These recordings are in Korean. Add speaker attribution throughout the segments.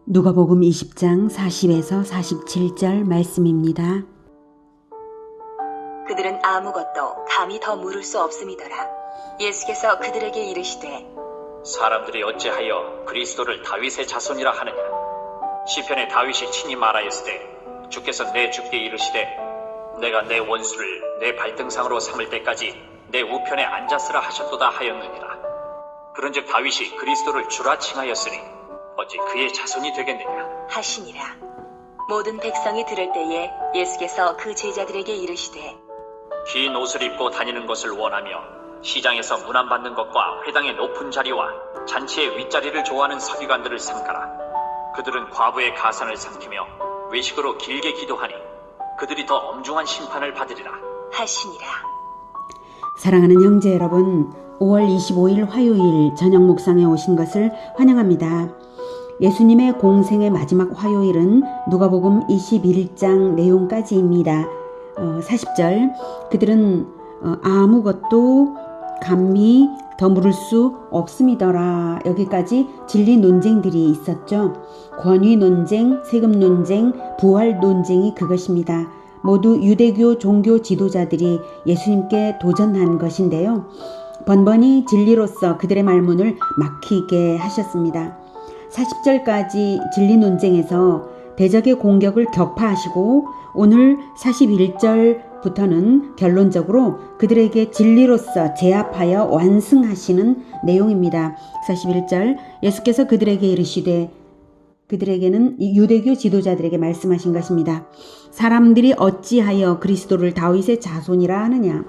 Speaker 1: 누가복음 20장 40에서 47절 말씀입니다.
Speaker 2: 그들은 아무것도 감히 더 물을 수 없음이더라. 예수께서 그들에게 이르시되
Speaker 3: 사람들이 어찌하여 그리스도를 다윗의 자손이라 하느냐. 시편에 다윗이 친히 말하였으되 주께서 내 주께 이르시되 내가 내 원수를 내 발등상으로 삼을 때까지 내 우편에 앉았으라 하셨도다 하였느니라. 그런즉 다윗이 그리스도를 주라 칭하였으니 어찌 그의 자손이 되겠느냐
Speaker 2: 하시니라. 모든 백성이 들을 때에 예수께서 그 제자들에게 이르시되
Speaker 3: 긴 옷을 입고 다니는 것을 원하며 시장에서 문안받는 것과 회당의 높은 자리와 잔치의 윗자리를 좋아하는 서기관들을 삼가라. 그들은 과부의 가산을 삼키며 외식으로 길게 기도하니 그들이 더 엄중한 심판을 받으리라
Speaker 2: 하시니라.
Speaker 1: 사랑하는 형제 여러분, 5월 25일 화요일 저녁 묵상에 오신 것을 환영합니다. 예수님의 공생의 마지막 화요일은 누가복음 21장 내용까지입니다. 40절, 그들은 아무것도 감히 더 물을 수 없음이더라. 여기까지 진리 논쟁들이 있었죠. 권위 논쟁, 세금 논쟁, 부활 논쟁이 그것입니다. 모두 유대교 종교 지도자들이 예수님께 도전한 것인데요. 번번이 진리로서 그들의 말문을 막히게 하셨습니다. 40절까지 진리 논쟁에서 대적의 공격을 격파하시고 오늘 41절부터는 결론적으로 그들에게 진리로서 제압하여 완승하시는 내용입니다. 41절, 예수께서 그들에게 이르시되, 그들에게는 유대교 지도자들에게 말씀하신 것입니다. 사람들이 어찌하여 그리스도를 다윗의 자손이라 하느냐.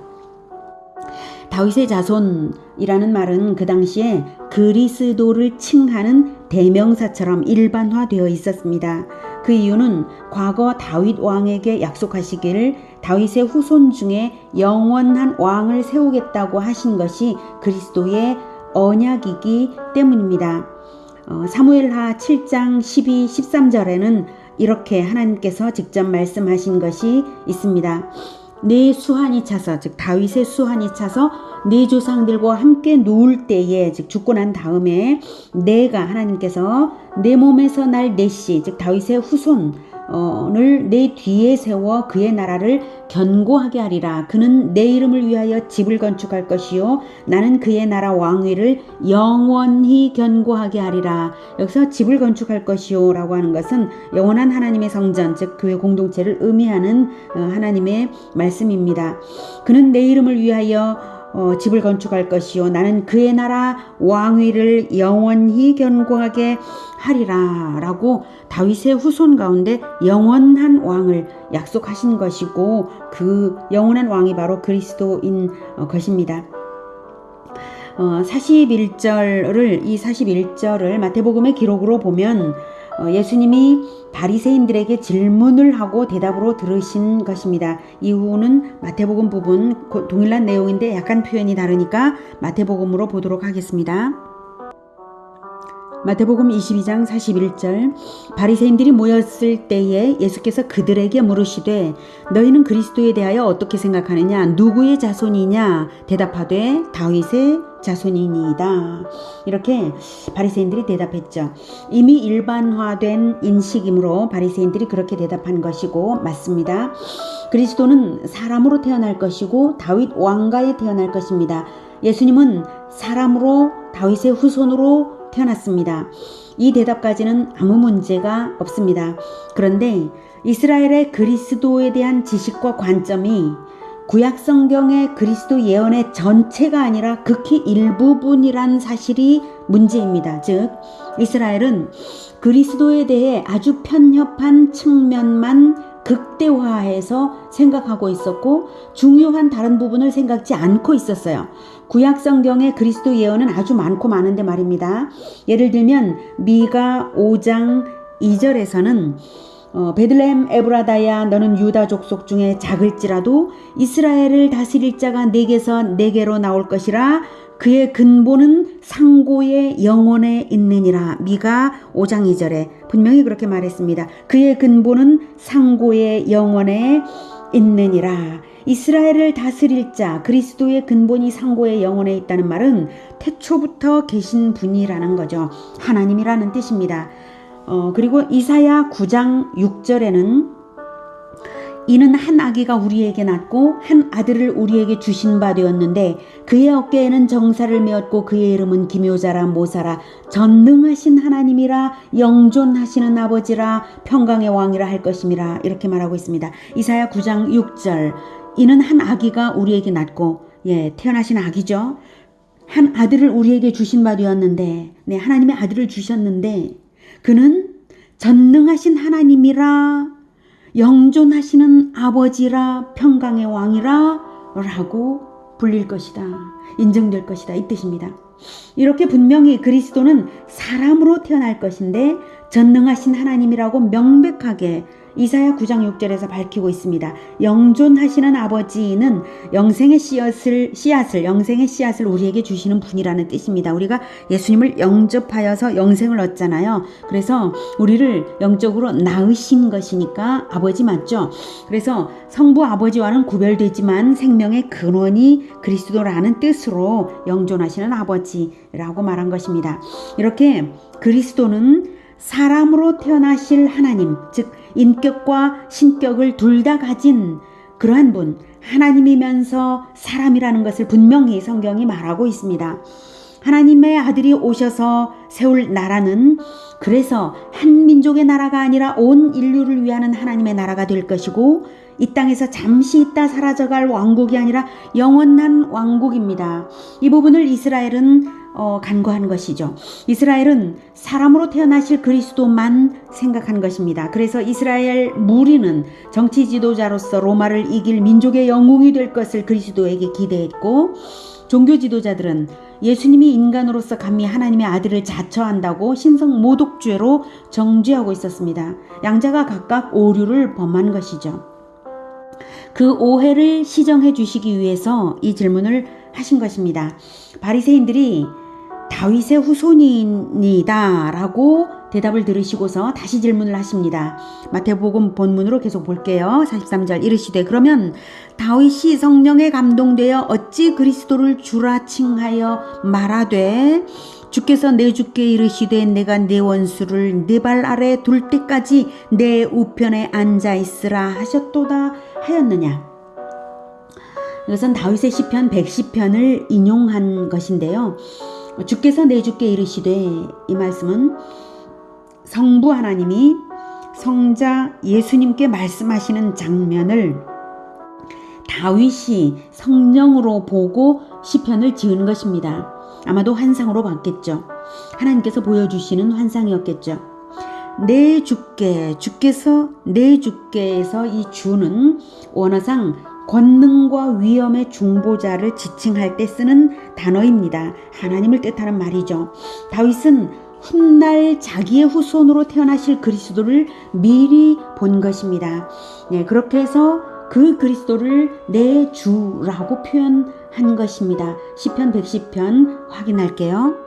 Speaker 1: 다윗의 자손이라는 말은 그 당시에 그리스도를 칭하는 대명사처럼 일반화되어 있었습니다. 그 이유는 과거 다윗 왕에게 약속하시기를 다윗의 후손 중에 영원한 왕을 세우겠다고 하신 것이 그리스도의 언약이기 때문입니다. 사무엘하 7장 12, 13절에는 이렇게 하나님께서 직접 말씀하신 것이 있습니다. 내 수한이 차서, 즉 다윗의 수한이 차서 내 조상들과 함께 누울 때에, 즉 죽고 난 다음에 내가, 하나님께서 내 몸에서 날 내시, 즉 다윗의 후손을 내 뒤에 세워 그의 나라를 견고하게 하리라. 그는 내 이름을 위하여 집을 건축할 것이요 나는 그의 나라 왕위를 영원히 견고하게 하리라. 여기서 집을 건축할 것이요 라고 하는 것은 영원한 하나님의 성전, 즉 교회 공동체를 의미하는 하나님의 말씀입니다. 그는 내 이름을 위하여 집을 건축할 것이요 나는 그의 나라 왕위를 영원히 견고하게 하리라 라고 다윗의 후손 가운데 영원한 왕을 약속하신 것이고 그 영원한 왕이 바로 그리스도인 것입니다. 41절을 마태복음의 기록으로 보면 예수님이 바리새인들에게 질문을 하고 대답으로 들으신 것입니다. 이후는 마태복음 부분 동일한 내용인데 약간 표현이 다르니까 마태복음으로 보도록 하겠습니다. 마태복음 22장 41절, 바리새인들이 모였을 때에 예수께서 그들에게 물으시되 너희는 그리스도에 대하여 어떻게 생각하느냐? 누구의 자손이냐? 대답하되 다윗의 자손이니이다. 이렇게 바리새인들이 대답했죠. 이미 일반화된 인식이므로 바리새인들이 그렇게 대답한 것이고 맞습니다. 그리스도는 사람으로 태어날 것이고 다윗 왕가에 태어날 것입니다. 예수님은 사람으로 다윗의 후손으로 태어났습니다. 이 대답까지는 아무 문제가 없습니다. 그런데 이스라엘의 그리스도에 대한 지식과 관점이 구약 성경의 그리스도 예언의 전체가 아니라 극히 일부분이란 사실이 문제입니다. 즉 이스라엘은 그리스도에 대해 아주 편협한 측면만 극대화해서 생각하고 있었고 중요한 다른 부분을 생각지 않고 있었어요. 구약 성경의 그리스도 예언은 아주 많은데 말입니다. 예를 들면 미가 5장 2절에서는 베들레헴 에브라다야 너는 유다 족속 중에 작을지라도 이스라엘을 다스릴 자가 내게서 내게로 나올 것이라 그의 근본은 상고의 영혼에 있느니라. 미가 5장 2절에 분명히 그렇게 말했습니다. 그의 근본은 상고의 영혼에 있느니라. 이스라엘을 다스릴 자, 그리스도의 근본이 상고의 영혼에 있다는 말은 태초부터 계신 분이라는 거죠. 하나님이라는 뜻입니다. 그리고 이사야 9장 6절에는 이는 한 아기가 우리에게 낳고 한 아들을 우리에게 주신 바 되었는데 그의 어깨에는 정사를 메었고 그의 이름은 기묘자라 모사라 전능하신 하나님이라 영존하시는 아버지라 평강의 왕이라 할 것임이라 이렇게 말하고 있습니다. 이사야 9장 6절 이는 한 아기가 우리에게 낳고 태어나신 아기죠. 한 아들을 우리에게 주신 바 되었는데 하나님의 아들을 주셨는데 그는 전능하신 하나님이라 영존하시는 아버지라 평강의 왕이라 라고 불릴 것이다. 인정될 것이다. 이 뜻입니다. 이렇게 분명히 그리스도는 사람으로 태어날 것인데 전능하신 하나님이라고 명백하게 이사야 9장 6절에서 밝히고 있습니다. 영존하시는 아버지는 영생의 씨앗을 우리에게 주시는 분이라는 뜻입니다. 우리가 예수님을 영접하여서 영생을 얻잖아요. 그래서 우리를 영적으로 낳으신 것이니까 아버지 맞죠? 그래서 성부 아버지와는 구별되지만 생명의 근원이 그리스도라는 뜻으로 영존하시는 아버지라고 말한 것입니다. 이렇게 그리스도는 사람으로 태어나실 하나님, 즉 인격과 신격을 둘 다 가진 그러한 분, 하나님이면서 사람이라는 것을 분명히 성경이 말하고 있습니다. 하나님의 아들이 오셔서 세울 나라는 그래서 한 민족의 나라가 아니라 온 인류를 위하는 하나님의 나라가 될 것이고 이 땅에서 잠시 있다 사라져갈 왕국이 아니라 영원한 왕국입니다. 이 부분을 이스라엘은 간과한 것이죠. 이스라엘은 사람으로 태어나실 그리스도만 생각한 것입니다. 그래서 이스라엘 무리는 정치 지도자로서 로마를 이길 민족의 영웅이 될 것을 그리스도에게 기대했고 종교 지도자들은 예수님이 인간으로서 감히 하나님의 아들을 자처한다고 신성 모독죄로 정죄하고 있었습니다. 양자가 각각 오류를 범한 것이죠. 그 오해를 시정해 주시기 위해서 이 질문을 하신 것입니다. 바리새인들이 다윗의 후손이다 라고 대답을 들으시고서 다시 질문을 하십니다. 마태복음 본문으로 계속 볼게요. 43절 이르시되 그러면 다윗이 성령에 감동되어 어찌 그리스도를 주라 칭하여 말하되 주께서 내 주께 이르시되 내가 내 원수를 네 발 아래 둘 때까지 내 우편에 앉아 있으라 하셨도다 하였느냐. 이것은 다윗의 시편 110편을 인용한 것인데요. 주께서 내 주께 이르시되 이 말씀은 성부 하나님이 성자 예수님께 말씀하시는 장면을 다윗이 성령으로 보고 시편을 지은 것입니다. 아마도 환상으로 봤겠죠. 하나님께서 보여주시는 환상이었겠죠. 내 주께, 주께서 내 주께에서 이 주는 원어상 권능과 위엄의 중보자를 지칭할 때 쓰는 단어입니다. 하나님을 뜻하는 말이죠. 다윗은 훗날 자기의 후손으로 태어나실 그리스도를 미리 본 것입니다. 그렇게 해서 그 그리스도를 내 주라고 표현한 것입니다. 시편 110편 확인할게요.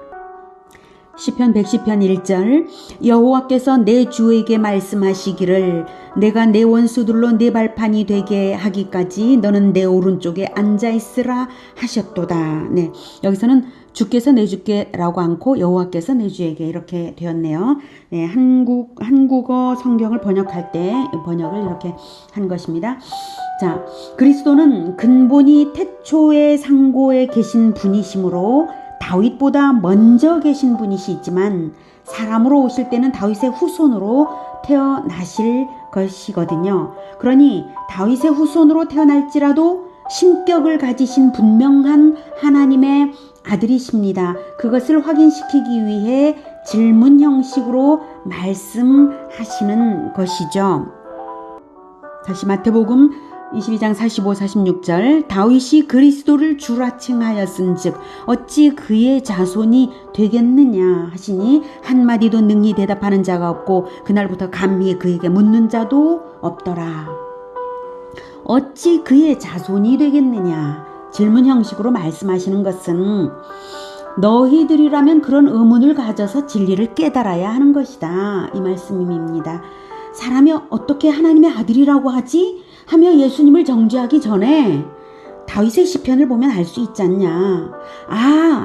Speaker 1: 시편 110편 1절 여호와께서 내 주에게 말씀하시기를 내가 내 원수들로 내 발판이 되게 하기까지 너는 내 오른쪽에 앉아있으라 하셨도다. 여기서는 주께서 내 주께라고 않고 여호와께서 내 주에게 이렇게 되었네요. 한국어 성경을 번역할 때 번역을 이렇게 한 것입니다. 자, 그리스도는 근본이 태초의 상고에 계신 분이시므로 다윗보다 먼저 계신 분이시지만 사람으로 오실 때는 다윗의 후손으로 태어나실 것이거든요. 그러니 다윗의 후손으로 태어날지라도 신격을 가지신 분명한 하나님의 아들이십니다. 그것을 확인시키기 위해 질문 형식으로 말씀하시는 것이죠. 다시 마태복음 22장 45, 46절 다윗이 그리스도를 주라 칭하였은즉 어찌 그의 자손이 되겠느냐 하시니 한마디도 능히 대답하는 자가 없고 그날부터 감히 그에게 묻는 자도 없더라. 어찌 그의 자손이 되겠느냐 질문 형식으로 말씀하시는 것은 너희들이라면 그런 의문을 가져서 진리를 깨달아야 하는 것이다. 이 말씀입니다. 사람이 어떻게 하나님의 아들이라고 하지? 하며 예수님을 정죄하기 전에 다윗의 시편을 보면 알 수 있지 않냐.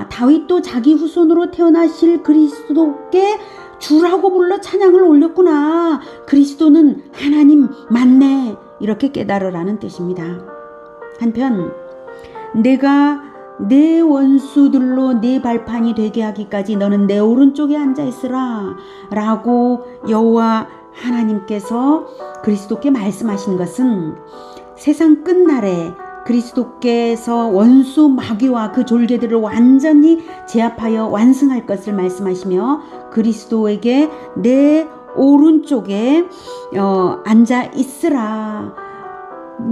Speaker 1: 다윗도 자기 후손으로 태어나실 그리스도께 주라고 불러 찬양을 올렸구나. 그리스도는 하나님 맞네. 이렇게 깨달으라는 뜻입니다. 한편 내가 내 원수들로 네 발판이 되게 하기까지 너는 내 오른쪽에 앉아 있으라 라고 여호와 하나님께서 그리스도께 말씀하신 것은 세상 끝날에 그리스도께서 원수 마귀와 그 졸개들을 완전히 제압하여 완승할 것을 말씀하시며 그리스도에게 내 오른쪽에 앉아 있으라,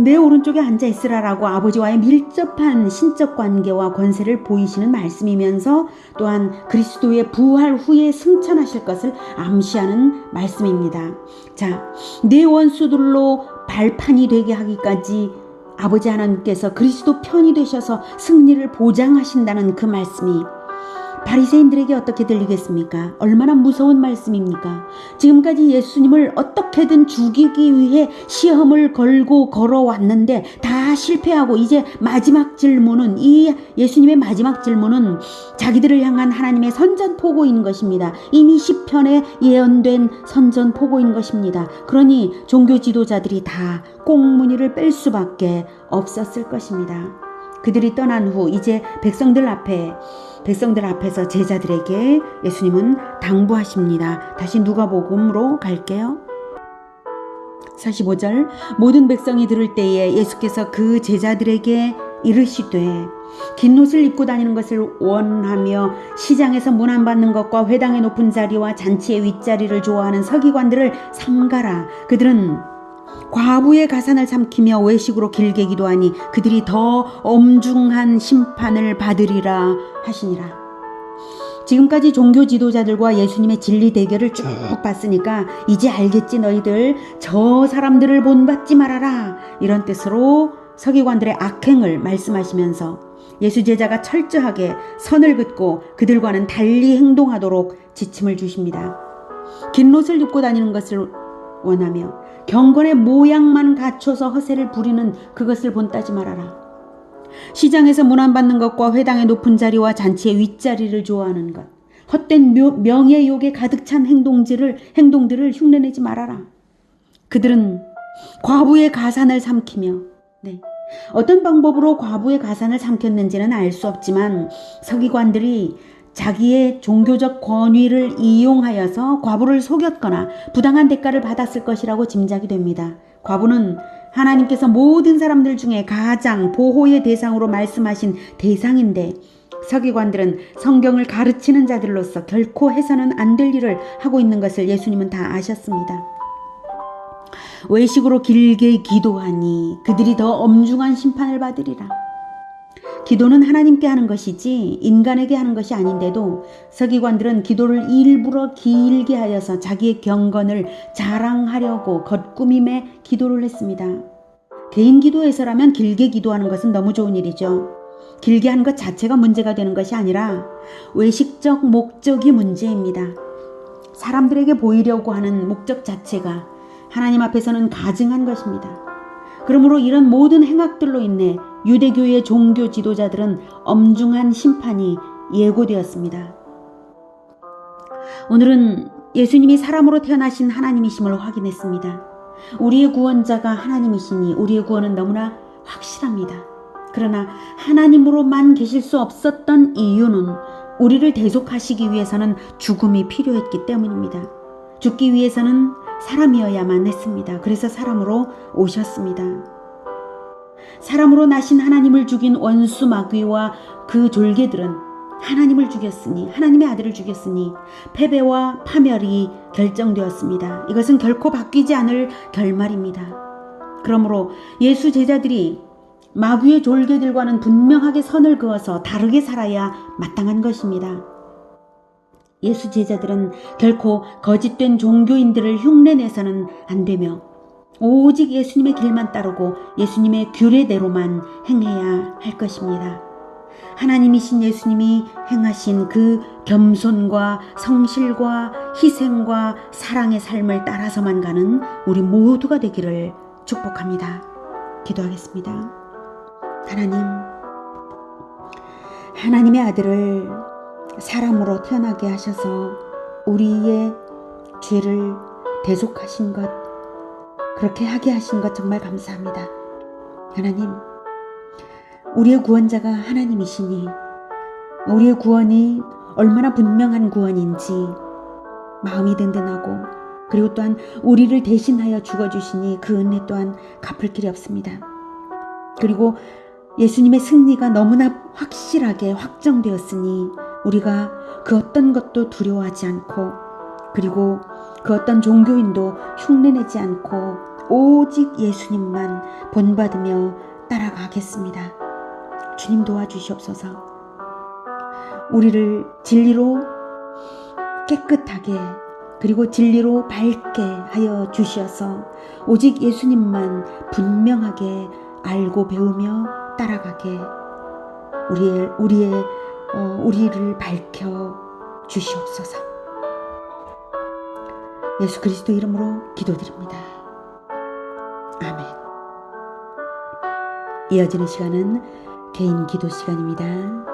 Speaker 1: 내 오른쪽에 앉아 있으라라고 아버지와의 밀접한 신적 관계와 권세를 보이시는 말씀이면서 또한 그리스도의 부활 후에 승천하실 것을 암시하는 말씀입니다. 자, 내 원수들로 발판이 되게 하기까지 아버지 하나님께서 그리스도 편이 되셔서 승리를 보장하신다는 그 말씀이 바리새인들에게 어떻게 들리겠습니까? 얼마나 무서운 말씀입니까? 지금까지 예수님을 어떻게든 죽이기 위해 시험을 걸고 걸어왔는데 다 실패하고 이제 마지막 질문은, 이 예수님의 마지막 질문은 자기들을 향한 하나님의 선전포고인 것입니다. 이미 시편에 예언된 선전포고인 것입니다. 그러니 종교 지도자들이 다 꽁무니를 뺄 수밖에 없었을 것입니다. 그들이 떠난 후 이제 백성들 앞에서 제자들에게 예수님은 당부하십니다. 다시 누가복음으로 갈게요. 45절, 모든 백성이 들을 때에 예수께서 그 제자들에게 이르시되 긴 옷을 입고 다니는 것을 원하며 시장에서 문안받는 것과 회당의 높은 자리와 잔치의 윗자리를 좋아하는 서기관들을 삼가라. 그들은 과부의 가산을 삼키며 외식으로 길게 기도하니 그들이 더 엄중한 심판을 받으리라 하시니라. 지금까지 종교 지도자들과 예수님의 진리 대결을 쭉 봤으니까 이제 알겠지 너희들, 저 사람들을 본받지 말아라, 이런 뜻으로 서기관들의 악행을 말씀하시면서 예수 제자가 철저하게 선을 긋고 그들과는 달리 행동하도록 지침을 주십니다. 긴 옷을 입고 다니는 것을 원하며 경건의 모양만 갖춰서 허세를 부리는 그것을 본따지 말아라. 시장에서 문안받는 것과 회당의 높은 자리와 잔치의 윗자리를 좋아하는 것, 헛된 명예욕에 가득 찬 행동들을 흉내내지 말아라. 그들은 과부의 가산을 삼키며, 어떤 방법으로 과부의 가산을 삼켰는지는 알 수 없지만 서기관들이 자기의 종교적 권위를 이용하여서 과부를 속였거나 부당한 대가를 받았을 것이라고 짐작이 됩니다. 과부는 하나님께서 모든 사람들 중에 가장 보호의 대상으로 말씀하신 대상인데 서기관들은 성경을 가르치는 자들로서 결코 해서는 안 될 일을 하고 있는 것을 예수님은 다 아셨습니다. 외식으로 길게 기도하니 그들이 더 엄중한 심판을 받으리라. 기도는 하나님께 하는 것이지 인간에게 하는 것이 아닌데도 서기관들은 기도를 일부러 길게 하여서 자기의 경건을 자랑하려고 겉꾸밈에 기도를 했습니다. 개인 기도에서라면 길게 기도하는 것은 너무 좋은 일이죠. 길게 하는 것 자체가 문제가 되는 것이 아니라 외식적 목적이 문제입니다. 사람들에게 보이려고 하는 목적 자체가 하나님 앞에서는 가증한 것입니다. 그러므로 이런 모든 행악들로 인해 유대교의 종교 지도자들은 엄중한 심판이 예고되었습니다. 오늘은 예수님이 사람으로 태어나신 하나님이심을 확인했습니다. 우리의 구원자가 하나님이시니 우리의 구원은 너무나 확실합니다. 그러나 하나님으로만 계실 수 없었던 이유는 우리를 대속하시기 위해서는 죽음이 필요했기 때문입니다. 죽기 위해서는 사람이어야만 했습니다. 그래서 사람으로 오셨습니다. 사람으로 나신 하나님을 죽인 원수 마귀와 그 졸개들은 하나님을 죽였으니, 하나님의 아들을 죽였으니 패배와 파멸이 결정되었습니다. 이것은 결코 바뀌지 않을 결말입니다. 그러므로 예수 제자들이 마귀의 졸개들과는 분명하게 선을 그어서 다르게 살아야 마땅한 것입니다. 예수 제자들은 결코 거짓된 종교인들을 흉내내서는 안 되며 오직 예수님의 길만 따르고 예수님의 규례대로만 행해야 할 것입니다. 하나님이신 예수님이 행하신 그 겸손과 성실과 희생과 사랑의 삶을 따라서만 가는 우리 모두가 되기를 축복합니다. 기도하겠습니다. 하나님의 아들을 사람으로 태어나게 하셔서 우리의 죄를 대속하신 것, 그렇게 하게 하신 것 정말 감사합니다. 하나님, 우리의 구원자가 하나님이시니 우리의 구원이 얼마나 분명한 구원인지 마음이 든든하고, 그리고 또한 우리를 대신하여 죽어주시니 그 은혜 또한 갚을 길이 없습니다. 그리고 예수님의 승리가 너무나 확실하게 확정되었으니 우리가 그 어떤 것도 두려워하지 않고, 그리고 그 어떤 종교인도 흉내내지 않고 오직 예수님만 본받으며 따라가겠습니다. 주님 도와주시옵소서. 우리를 진리로 깨끗하게, 그리고 진리로 밝게 하여 주시어서 오직 예수님만 분명하게 알고 배우며 따라가게 우리를 밝혀 주시옵소서. 예수 그리스도 이름으로 기도드립니다. 아멘. 이어지는 시간은 개인 기도 시간입니다.